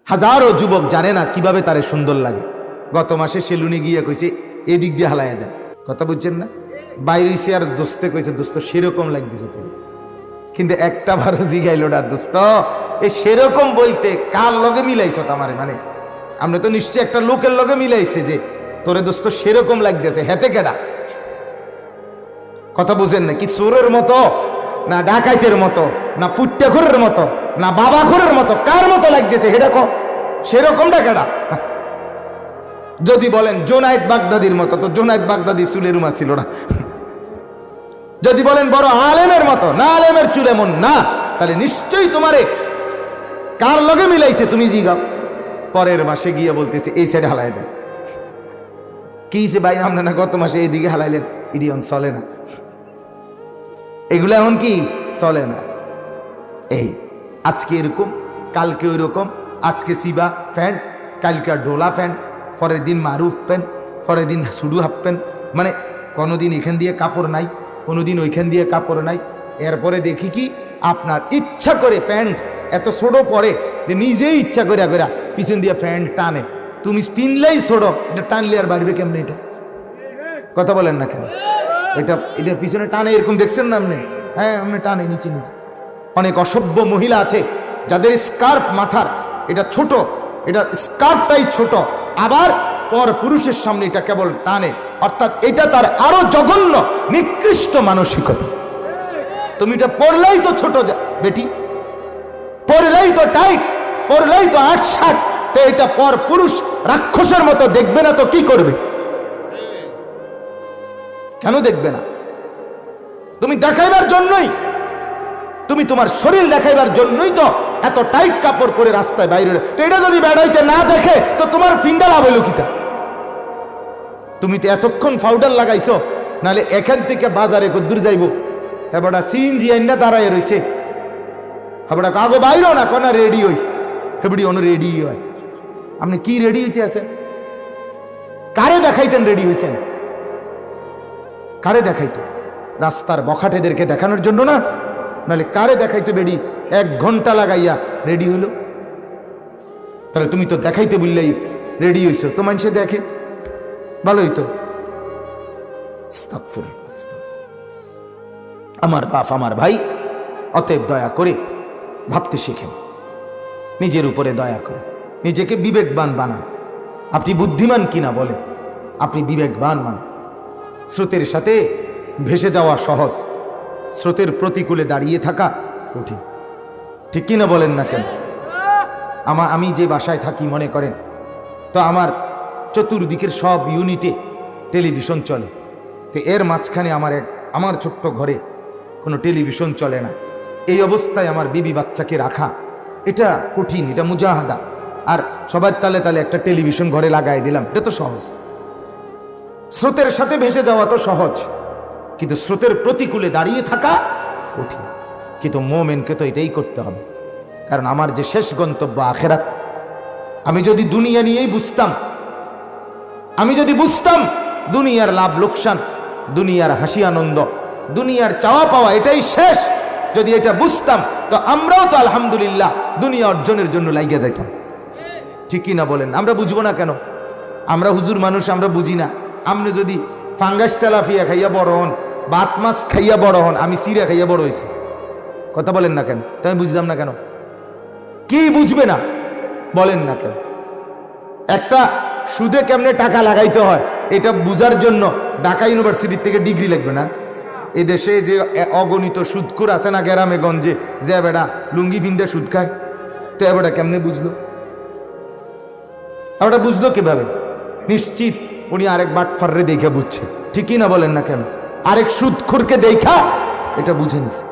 হাজারো যুবক জানে না কিভাবে তারে সুন্দর লাগে। গত মাসে সেলুনে গিয়ে কইছে এদিক দিয়ে হালাইয়া দেন, কথা বুঝছেন না? বাইরে এসে আর দোস্তে কইছে দোস্ত সেরকম লাগতেছে তুমি, কিন্তু একটা বারো জিগাইল না দোস্ত এই সেরকম বলতে কার লগে মিলাইছ তোমারে, মানে আমরা তো নিশ্চয়ই একটা লোকের লগে মিলাইছে যে তোরে দোস্ত সেরকম লাগতেছে, হেতে কেডা? কথা বুঝেন না? কি চোরের মতো না ডাকাইতের মতো না পুট্টাখোরের মতো না বাবাখোরের মতো, কার মতো লাগতেছে সেটা কো, সেরকমটা কেডা? যদি বলেন জোনায়েদ বাগদাদির মতো, তো জোনায়েদ বাগদাদি চুলের উমা ছিল না। যদি বলেন বড় আলেমের মতো, না আলেমের চুল এমন না, তাহলে নিশ্চয়ই তোমারে কার লগে মিলাইছে তুমি জিগাও। পরের মাসে গিয়ে বলতেছে এই সাইডে হালাই দেন। কি যে ভাই আমরা না গত মাসে এইদিকে হালাইলেন, ইডিয়ন চলে না, এগুলো এখন কি চলে না। এই আজকে এরকম, কালকে ওই রকম, আজকে সিবা প্যান্ট, কালকে ডোলা প্যান্ট, পরের দিন মারুফ প্যান্ট, পরের দিন সুডু হাফ প্যান্ট, মানে কোনোদিন এখান দিয়ে কাপড় নাই, কোনোদিন ওইখান দিয়ে কাপড় নাই। এরপরে দেখি কি আপনার ইচ্ছা করে প্যান্ট এত ছোট পরে যে নিজেই ইচ্ছা করে পিছন দিয়ে প্যান্ট টানে, তুমি পিনলেই ছোট, এটা টানলে আর বাড়বে কেমনে? এটা কথা বলেন না কেন? এটা এটা পিছনে টানে এরকম দেখছেন না আপনি? হ্যাঁ আপনি টানে নিচে নিচে। অনেক অসভ্য মহিলা আছে যাদের স্কার্ফ মাথার এটা ছোট, এটা স্কার্ফটাই ছোট, আবার পর পুরুষের সামনে এটা কেবল টানে, অর্থাৎ এটা তার আরো জঘন্য নিকৃষ্ট মানসিকতা। তুমি এটা পরলেই তো ছোট বেটি, পরলেই তো টাইট, পরলেই তো ৮-৭, তো এটা পর পুরুষ রাক্ষসের মতো দেখবে না তো কি করবে? কেন দেখবে না? তুমি দেখাইবার জন্যই, তুমি তোমার শরীর দেখাইবার জন্যই তো এত টাইট কাপড় পরে রাস্তায় বাইরে। তো এটা যদি বেড়াইতে না দেখে তো তোমার ফিন্ডা লাভ হইল কিতা? তুমি তো এতক্ষণ পাউডার লাগাইছো, নাহলে এখান থেকে বাজারে কদ্দূর যাইব, হেবড়া সিএনজি আইনা দাঁড়ায় রয়েছে, হেবড়া কাগো বাইরও না কোনা রেডি হই, হেবড়ি অন রেডি হয়। আপনি কি রেডি হইতে আছেন? কারে দেখাইতেন রেডি হয়েছেন? কারে দেখাইতো? রাস্তার বখাটেদেরকে দেখানোর জন্য না, নাহলে কারে দেখাইতো? বেডি 1 ঘন্টা লাগাইয়া রেডি হইল, তাহলে তুমি তো দেখাইতে বললেই রেডি হইছো, তো মানুষে দেখে, ভালো হইতো। আমার বাপ আমার ভাই, অতএব দয়া করে ভাবতে শিখেন, নিজের উপরে দয়া করে নিজেকে বিবেকবান বানান। আপনি বুদ্ধিমান কিনা বলে, আপনি বিবেকবান বানান। স্রোতের সাথে ভেসে যাওয়া সহজ, স্রোতের প্রতিকূলে দাঁড়িয়ে থাকা কঠিন, ঠিক কিনা বলেন না কেন? আমি যে বাসায় থাকি মনে করেন, তো আমার চতুর্দিকের সব ইউনিটে টেলিভিশন চলে, তো এর মাঝখানে আমার ছোট্ট ঘরে কোনো টেলিভিশন চলে না। এই অবস্থায় আমার বিবি বাচ্চাকে রাখা এটা কঠিন, এটা মুজাহাদা। আর সবার তালে তালে একটা টেলিভিশন ঘরে লাগাই দিলাম, এটা তো সহজ। স্রোতের সাথে ভেসে যাওয়া তো সহজ, কিন্তু স্রোতের প্রতিকূলে দাঁড়িয়ে থাকা কঠিন। কিন্তু মোমেনকে তো এটাই করতে হবে, কারণ আমার যে শেষ গন্তব্য আখেরাত। আমি যদি দুনিয়া নিয়েই বুঝতাম, আমি যদি বুঝতাম দুনিয়ার লাভ লোকসান, দুনিয়ার হাসি আনন্দ, দুনিয়ার চাওয়া পাওয়া এটাই শেষ, যদি এটা বুঝতাম তো আমরাও তো আলহামদুলিল্লাহ দুনিয়া অর্জনের জন্য লাগিয়ে যাইতাম, ঠিক কি না বলেন? আমরা বুঝবো না কেন? আমরা হুজুর মানুষ, আমরা বুঝি না। আপনি যদি ফাঙ্গাস তেলাফিয়া খাইয়া বড় হন, বাত মাছ খাইয়া বড় হন, আমি সিরা খাইয়া বড় হয়েছি, কথা বলেন না কেন? তো আমি বুঝলাম না কেন? কি বুঝবে না বলেন না কেন? একটা সুদে কেমনে টাকা লাগাইতে হয় এটা বুঝার জন্য ঢাকা ইউনিভার্সিটির থেকে ডিগ্রি লাগবে না? এই দেশে যে অগণিত সুদখোর আছে না গ্রামে গঞ্জে, যে বেটা লুঙ্গি ফিন্দে সুদ খায়, তো এবারটা কেমনে বুঝলো? ওটা বুঝলো কিভাবে? নিশ্চিত উনি আরেক বাটফাররে দেখে বুঝছে, ঠিকই না বলেন না কেন? আরেক সুদখোরকে দেখা এটা বুঝে নিছে।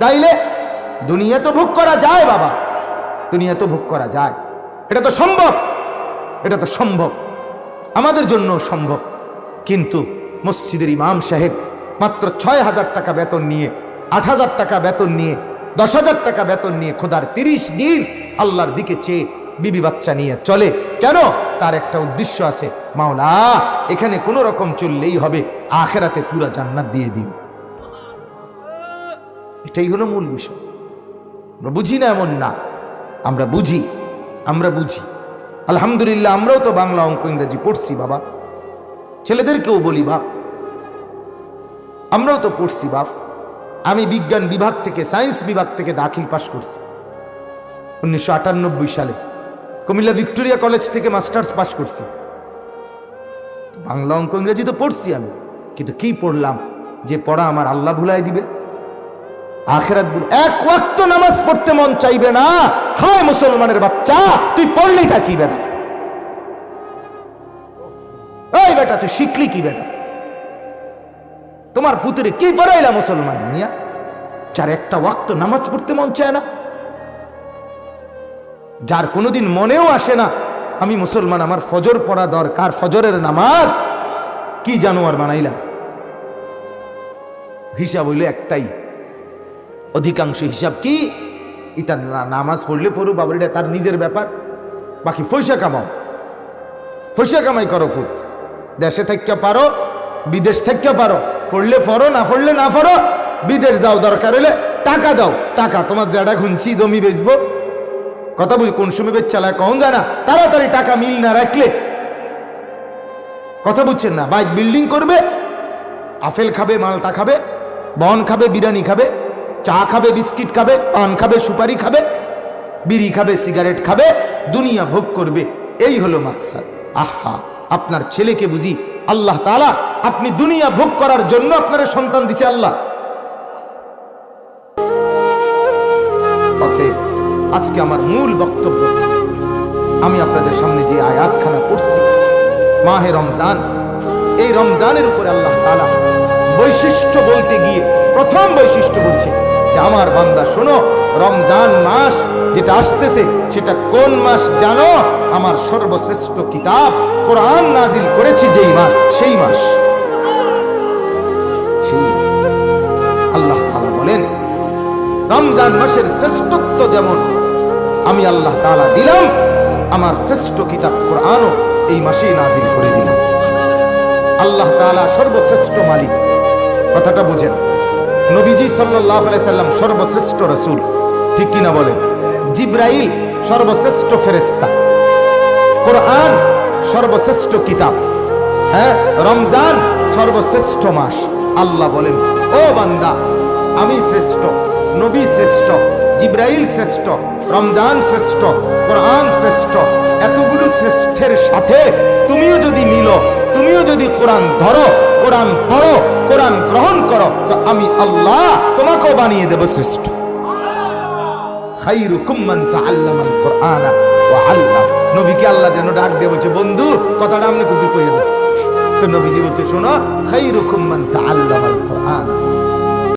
চাইলে দুনিয়া তো ভোগ করা যায় বাবা, দুনিয়া তো ভোগ করা যায়, এটা তো সম্ভব, এটা তো সম্ভব, আমাদের জন্য সম্ভব। কিন্তু মসজিদের ইমাম সাহেব মাত্র 6,000 টাকা বেতন নিয়ে, 8,000 টাকা বেতন নিয়ে, 10,000 টাকা বেতন নিয়ে খোদার 30 দিন আল্লাহর দিকে চেয়ে বিবি বাচ্চা নিয়ে চলে কেন? তার একটা উদ্দেশ্য আছে, মাওলা এখানে কোনো রকম চললেই হবে, আখেরাতে পুরা জান্নাত দিয়ে দিও। এটাই হলো মূল বিষয়। আমরা বুঝি না এমন না, আমরা বুঝি, আমরা বুঝি। আলহামদুলিল্লাহ, আমরাও তো বাংলা, অঙ্ক, ইংরেজি পড়ছি বাবা। ছেলেদেরকেও বলি বাপ, আমরাও তো পড়ছি বাপ। আমি বিজ্ঞান বিভাগ থেকে, সায়েন্স বিভাগ থেকে দাখিল পাশ করছি 1998 সালে। কুমিল্লা ভিক্টোরিয়া কলেজ থেকে মাস্টার্স পাশ করছি। বাংলা, অঙ্ক, ইংরেজি তো পড়ছি আমি, কিন্তু কি পড়লাম যে পড়া আমার আল্লাহ ভুলাই দিবে, আখিরাত ভুল। এক ওয়াক্ত নামাজ পড়তে মন চাইবে না। হায় মুসলমানের বাচ্চা, তুই পড়লিটা কি বেটা? এই বেটা তুই শিখলি কি বেটা? তোমার ফুতুরে কি পড়াইলা মুসলমান মিয়া, যার একটা ওয়াক্ত নামাজ পড়তে মন চায় না, যার কোনোদিন মনেও আসে না আমি মুসলমান, আমার ফজর পড়া দরকার, ফজরের নামাজ। কি জানোয়ার বানাইলা? হিসাব হইল একটাই, অধিকাংশ হিসাব কি, ইতার নামাজ পড়লে পড়ু বাবরিটা তার নিজের ব্যাপার, বাকি পয়সা কামাও, পয়সা কামাই করো ফুট। দেশে থেকে পারো, বিদেশ থেকে পারো, পড়লে পড়ো, না পড়লে না পড়ো, বিদেশ যাও, দরকার হলে টাকা দাও। টাকা তোমার জায়গা খুঁজছি, জমি বেচবো, কথা বুঝি কোন সময় বেচ চালায় কখন যায় না, তাড়াতাড়ি টাকা মিল না রাখলে, কথা বুঝছেন না, বাইক বিল্ডিং করবে, আপেল খাবে, মালটা খাবে, বন খাবে, বিরিয়ানি খাবে, চা খাবে, বিস্কিট খাবে, পান খাবে, সুপারি খাবে, বিড়ি খাবে, সিগারেট খাবে, দুনিয়া ভোগ করবে। এই হলো মাকসাদ। আহা, আপনার ছেলেকে বুঝি আল্লাহ তাআলা আপনি দুনিয়া ভোগ করার জন্য আপনার সন্তান দিছে আল্লাহ। অতএব আজকে আমার মূল বক্তব্য, আমি আপনাদের সামনে যে আয়াতখানা পড়ছি, মাহে রমজান, এই রমজানের উপরে আল্লাহ তাআলা বৈশিষ্ট্য বলতে গিয়ে প্রথম বৈশিষ্ট্য বলছে যে আমার বান্দা শোনো, রমজান মাস যেটা আসতেছে সেটা কোন মাস জানো? আমার সর্বশ্রেষ্ঠ কিতাব কোরআন নাজিল করেছি যেই মাস, সেই মাস। আল্লাহ তাআলা বলেন রমজান মাসের শ্রেষ্ঠত্ব যেমন আমি আল্লাহ তাআলা দিলাম, আমার শ্রেষ্ঠ কিতাব কোরআনও এই মাসেই নাজিল করে দিলাম। আল্লাহ তাআলা সর্বশ্রেষ্ঠ মালিক, কথাটা বুঝেন। নবীজি সাল্লাল্লাহু আলাইহি সাল্লাম সর্বশ্রেষ্ঠ রাসূল, ঠিক কিনা বলেন? জিবরাইল সর্বশ্রেষ্ঠ ফেরেশতা, কোরআন সর্বশ্রেষ্ঠ কিতাব, হ্যাঁ, রমজান সর্বশ্রেষ্ঠ মাস। আল্লাহ বলেন ও বান্দা, আমি শ্রেষ্ঠ, নবী শ্রেষ্ঠ, জিবরাইল শ্রেষ্ঠ, রমজান শ্রেষ্ঠ, কোরআন শ্রেষ্ঠ। এতগুলো শ্রেষ্ঠের সাথে তুমিও যদি মিলো, তুমিও যদি কোরআন ধরো, কোরআন পড়ো, কোরআন গ্রহণ করো, তো আমি আল্লাহ তোমাকেও বানিয়ে দেব শ্রেষ্ঠ। খায়রুকুম মান তাআল্লামাল কুরআনা ওয়া আল্লাম। নবীকে আল্লাহ যেন ডাক দিয়ে বলছে, বন্ধু কথাটা আপনি কিছু কইয়ে দেন। তো নবীজি বলছে, শোনো, খায়রুকুম মান তাআল্লামাল কুরআনা